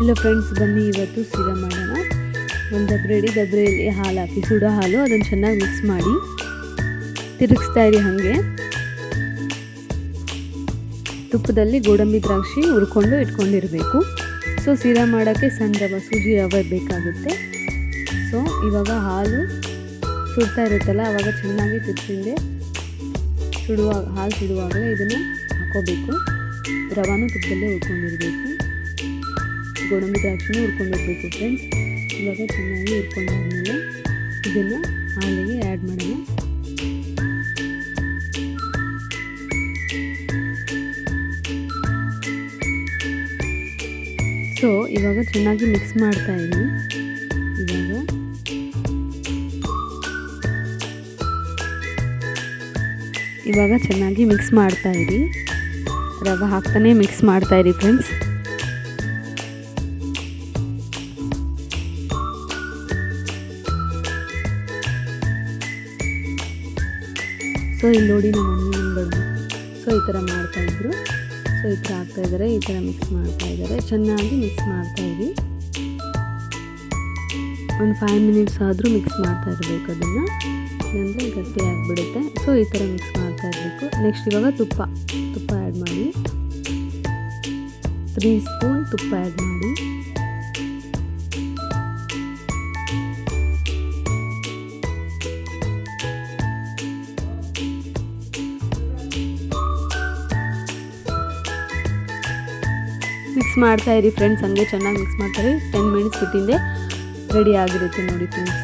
Hello friends, ಬನ್ನಿ ಇವತ್ತು ಸೀರಾ ಮಾಡೋಣ. ಒಂದು ದಬ್ರೆಯಲ್ಲಿ ಹಾಲು ಹಾಕಿ, ಸುಡೋ ಹಾಲು, ಅದನ್ನು ಚೆನ್ನಾಗಿ ಮಿಕ್ಸ್ ಮಾಡಿ ತಿರುಗಿಸ್ತಾ ಇರಿ. ಹಾಗೆ ತುಪ್ಪದಲ್ಲಿ ಗೋಡಂಬಿ ದ್ರಾಕ್ಷಿ ಹುರ್ಕೊಂಡು ಇಟ್ಕೊಂಡಿರಬೇಕು. ಸೊ ಸೀರಾ ಮಾಡೋಕ್ಕೆ ಸಣ್ಣ ರವೆ, ಸೂಜಿ ರವೆ ಬೇಕಾಗುತ್ತೆ. ಸೊ ಇವಾಗ ಹಾಲು ಸುಡ್ತಾ ಇರುತ್ತಲ್ಲ, ಆವಾಗ ಚೆನ್ನಾಗಿ ತುಪ್ಪದಿಂದ ಹಾಲು ಸುಡುವಾಗಲೇ ಇದನ್ನು ಹಾಕೋಬೇಕು. ರವಾನು ತುಪ್ಪದಲ್ಲೇ ಹುರ್ಕೊಂಡಿರಬೇಕು, ಗೋಡಂಬಿ ದ್ರಾಕ್ಷಿನೂ ಹುರ್ಕೊಂಡಿರಬೇಕು ಫ್ರೆಂಡ್ಸ್. ಇವಾಗ ಚೆನ್ನಾಗಿ ಹುರ್ಕೊಂಡಾದ್ಮೇಲೆ ಇದನ್ನು ಹಾಲಿಗೆ ಆ್ಯಡ್ ಮಾಡೋಣ. ಸೊ ಇವಾಗ ಚೆನ್ನಾಗಿ ಮಿಕ್ಸ್ ಮಾಡ್ತಾ ಇದ್ದೀನಿ. ಇವಾಗ ಚೆನ್ನಾಗಿ ಮಿಕ್ಸ್ ಮಾಡ್ತಾ ಇರಿ. ರವೆ ಹಾಕ್ತಾನೆ ಮಿಕ್ಸ್ ಮಾಡ್ತಾ ಇರಿ ಫ್ರೆಂಡ್ಸ್. ಸೊ ಇಲ್ಲಿ ನೋಡಿ ನಮ್ಮ ಮಮ್ಮಿ ಸೊ ಈ ಥರ ಮಾಡ್ತಾಯಿದ್ರು. ಸೊ ಈ ಥರ ಹಾಕ್ತಾಯಿದ್ದಾರೆ, ಈ ಥರ ಮಿಕ್ಸ್ ಮಾಡ್ತಾಯಿದ್ದಾರೆ. ಚೆನ್ನಾಗಿ ಮಿಕ್ಸ್ ಮಾಡ್ತಾಯಿರಿ. ಒಂದು 5 ಮಿನಿಟ್ಸ್ ಆದರೂ ಮಿಕ್ಸ್ ಮಾಡ್ತಾ ಇರಬೇಕು ಅದನ್ನು, ಇಲ್ಲಾಂದರೆ ಗಟ್ಟಿ ಆಗಿಬಿಡುತ್ತೆ. ಸೊ ಈ ಥರ ಮಿಕ್ಸ್ ಮಾಡ್ತಾ ಇರಬೇಕು. ನೆಕ್ಸ್ಟ್ ಇವಾಗ ತುಪ್ಪ ಆ್ಯಡ್ ಮಾಡಿ, 3 ಸ್ಪೂನ್ ತುಪ್ಪ ಆ್ಯಡ್ ಮಾಡಿ. ಮಿಕ್ಸ್ ಮಾಡ್ತಾ ಇರಿ ಫ್ರೆಂಡ್ಸ್. ಹಂಗೆ ಚೆನ್ನಾಗಿ ಮಿಕ್ಸ್ ಮಾಡ್ತಾರೆ. 10 ಮಿನಿಟ್ಸ್ ಬಿಟ್ಟಿಂದೆ ರೆಡಿ ಆಗಿರುತ್ತೆ ನೋಡಿ ಫ್ರೆಂಡ್ಸ್.